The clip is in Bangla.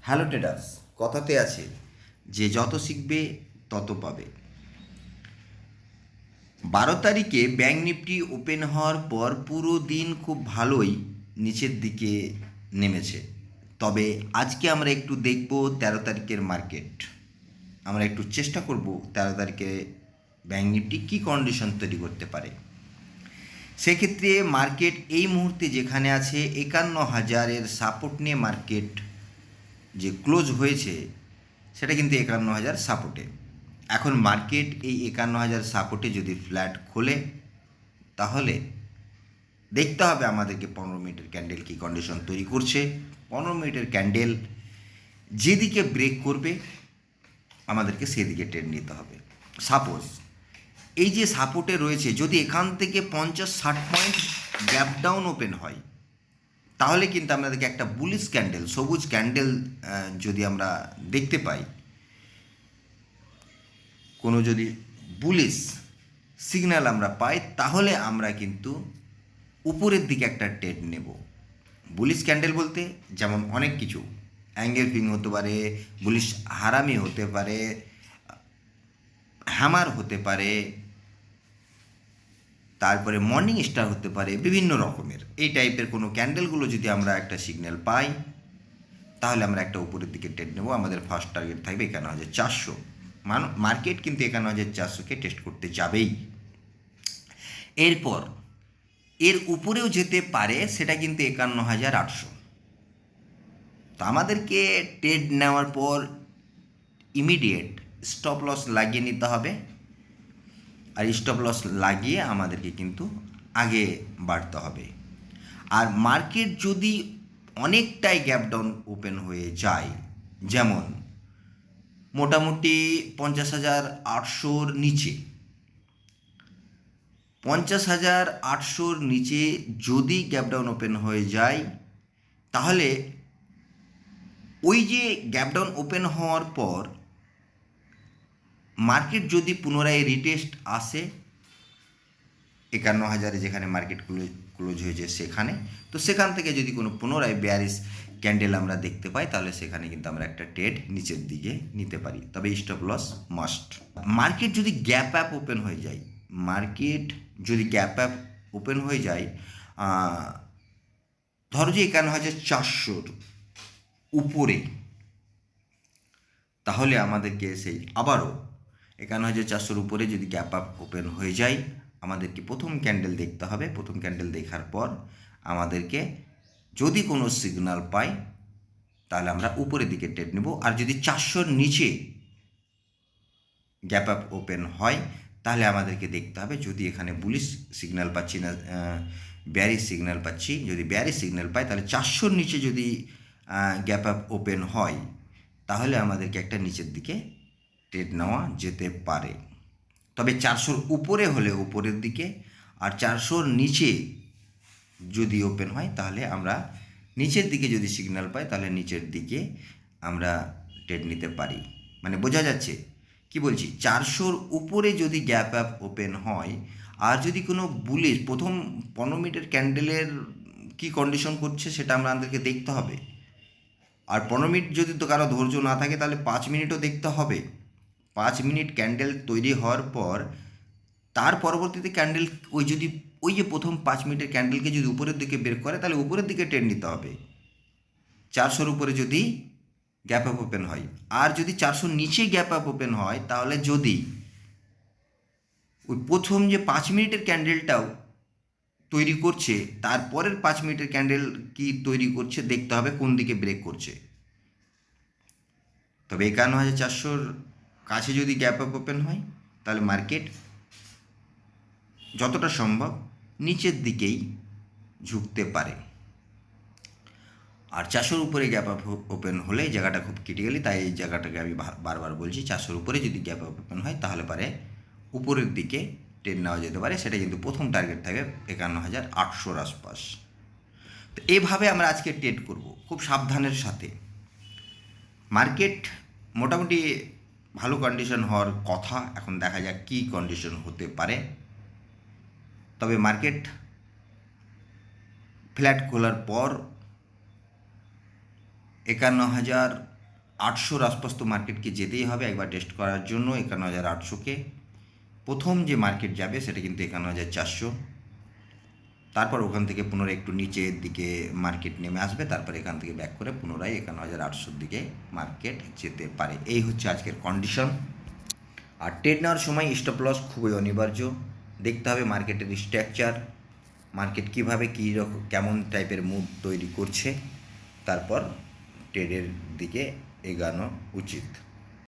হ্যালো ট্রেডার্স, কথাতে আছে যে যত শিখবে তত পাবে। 12 তারিখে ব্যাঙ্ক নিফটি ওপেন হওয়ার পর পুরো দিন খুব ভালোই নিচের দিকে নেমেছে। তবে আজকে আমরা একটু দেখব 13 তারিখের মার্কেট। আমরা একটু চেষ্টা করব 13 তারিখে ব্যাঙ্ক নিফটি কী কন্ডিশন তৈরি করতে পারে। সেক্ষেত্রে মার্কেট এই মুহূর্তে যেখানে আছে 51,000-এর সাপোর্ট নিয়ে মার্কেট যে ক্লোজ হয়েছে সেটা কিন্তু 51,000 সাপোর্টে। এখন মার্কেট এই 51,000 সাপোর্টে যদি ফ্ল্যাট খোলে তাহলে দেখতে হবে আমাদেরকে 15 মিনিটের ক্যান্ডেল কী কন্ডিশন তৈরি করছে। 15 মিনিটের ক্যান্ডেল যেদিকে ব্রেক করবে আমাদেরকে সেদিকে ট্রেড নিতে হবে। সাপোজ এই যে সাপোর্টে রয়েছে, যদি এখান থেকে 50-60 পয়েন্ট গ্যাপ ডাউন ওপেন হয় তাহলে কিন্তু আমাদেরকে একটা বুলিশ ক্যান্ডেল, সবুজ ক্যান্ডেল যদি আমরা দেখতে পাই, কোনো যদি বুলিশ সিগন্যাল আমরা পাই তাহলে আমরা কিন্তু উপরের দিকে একটা ট্রেড নেব। বুলিশ ক্যান্ডেল বলতে যেমন অনেক কিছু, অ্যাঙ্গেল ফিং হতে পারে, বুলিশ হারামি হতে পারে, হ্যামার হতে পারে, তারপরে মর্নিং স্টার হতে পারে, বিভিন্ন রকমের এই টাইপের কোনো ক্যান্ডেলগুলো যদি আমরা একটা সিগন্যাল পাই তাহলে আমরা একটা উপরের দিকে ট্রেড নেব। আমাদের ফার্স্ট টার্গেট থাকবে 51,400। মার্কেট কিন্তু 51,400-কে টেস্ট করতে যাবেই। এরপর এর উপরেও যেতে পারে, সেটা কিন্তু 51,800। তো আমাদেরকে ট্রেড নেওয়ার পর ইমিডিয়েট স্টপ লস লাগিয়ে নিতে হবে। আর স্টপ লস লাগিয়ে আমাদেরকে কিন্তু আগে বাড়তে হবে। আর মার্কেট যদি অনেকটাই গ্যাপ ডাউন ওপেন হয়ে যায়, যেমন মোটামুটি 50,800-র নিচে, 50,800-র নিচে যদি গ্যাপ ডাউন ওপেন হয়ে যায় তাহলে ওই যে গ্যাপ ডাউন ওপেন হওয়ার পর মার্কেট যদি পুনরায় রিটেস্ট আসে 51,000-এ যেখানে মার্কেট ক্লোজ হয়েছে সেখানে, তো সেখান থেকে যদি কোনো পুনরায় বেয়ারিশ ক্যান্ডেল আমরা দেখতে পাই তাহলে সেখানে কিন্তু আমরা একটা ট্রেড নিচের দিকে নিতে পারি, তবে স্টপ লস মাস্ট। মার্কেট যদি গ্যাপ অ্যাপ ওপেন হয়ে যায়, মার্কেট যদি গ্যাপ অ্যাপ ওপেন হয়ে যায়, ধরো যে 51,400-র উপরে, তাহলে আমাদেরকে সেই আবারও 51,400-র উপরে যদি গ্যাপ আপ ওপেন হয়ে যায় আমাদেরকে প্রথম ক্যান্ডেল দেখতে হবে। প্রথম ক্যান্ডেল দেখার পর আমাদেরকে যদি কোনো সিগন্যাল পাই তাহলে আমরা উপরের দিকে ট্রেড নেব। আর যদি 400-র নিচে গ্যাপ আপ ওপেন হয় তাহলে আমাদেরকে দেখতে হবে যদি এখানে বুলিশ সিগন্যাল পাচ্ছি না বেয়ারিশ সিগন্যাল পাচ্ছি। যদি বেয়ারিশ সিগন্যাল পাই তাহলে 400-র নিচে যদি গ্যাপ আপ ওপেন হয় তাহলে আমাদেরকে একটা নিচের দিকে ট্রেড নেওয়া যেতে পারে। তবে 400-র উপরে হলে উপরের দিকে, আর 400-র নিচে যদি ওপেন হয় তাহলে আমরা নিচের দিকে যদি সিগন্যাল পাই তাহলে নিচের দিকে আমরা ট্রেড নিতে পারি। মানে বোঝা যাচ্ছে কি বলছি? 400-র উপরে যদি গ্যাপ আপ ওপেন হয় আর যদি কোনো বুলিশ প্রথম 15 মিনিটের ক্যান্ডেলের কী কন্ডিশন করছে সেটা আমাদেরকে দেখতে হবে। আর 15 মিনিট যদি তো কারো ধৈর্য না থাকে তাহলে 5 মিনিটও দেখতে হবে। 5 মিনিট ক্যান্ডেল তৈরি হওয়ার পর তার পরবর্তীতে ক্যান্ডেল ওই যে প্রথম 5 মিনিটের ক্যান্ডেলকে যদি উপরের দিকে বের করে তাহলে উপরের দিকে ট্রেড নিতে হবে 400-র উপরে যদি গ্যাপ আপ ওপেন হয়। আর যদি 400-র নিচে গ্যাপ আপ ওপেন হয় তাহলে যদি ওই প্রথম যে 5 মিনিটের ক্যান্ডেলটাও তৈরি করছে তারপরের 5 মিনিটের ক্যান্ডেল কি তৈরি করছে দেখতে হবে কোন দিকে ব্রেক করছে। তবে 51,400-র কাছে যদি গ্যাপ আপ ওপেন হয় তাহলে মার্কেট যতটা সম্ভব নিচের দিকেই ঝুঁকতে পারে। আর 400-র উপরে গ্যাপ আপ ওপেন হলে এই জায়গাটা খুব ক্রিটিক্যালি, তাই এই জায়গাটাকে আমি বারবার বলছি 400-র উপরে যদি গ্যাপ আপ ওপেন হয় তাহলে পারে উপরের দিকে ট্রেড নেওয়া যেতে পারে। সেটা কিন্তু প্রথম টার্গেট থাকে 51,800-র আশপাশ। তো এভাবে আমরা আজকে ট্রেড করব খুব সাবধানের সাথে। মার্কেট মোটামুটি ভালো কন্ডিশন হওয়ার কথা, এখন দেখা যাক কী কন্ডিশন হতে পারে। তবে মার্কেট ফ্ল্যাট খোলার পর 51,000 800 আশপাশ মার্কেটকে যেতেই হবে একবার টেস্ট করার জন্য 51,800কে। প্রথম যে মার্কেট যাবে সেটা কিন্তু 51,400, তারপর ওখান থেকে পুনরায় একটু নিচের দিকে মার্কেট নেমে আসবে, তারপর এখান থেকে ব্যাক করে পুনরায় 51,800 দিকে মার্কেট যেতে পারে। এই হচ্ছে আজকের কন্ডিশন। আর ট্রেড নেওয়ার সময় স্টপ লস খুবই অনিবার্য। দেখতে হবে মার্কেটের স্ট্রাকচার, মার্কেট কীভাবে কী রকম কেমন টাইপের মুভ তৈরি করছে, তারপর ট্রেডের দিকে এগানো উচিত।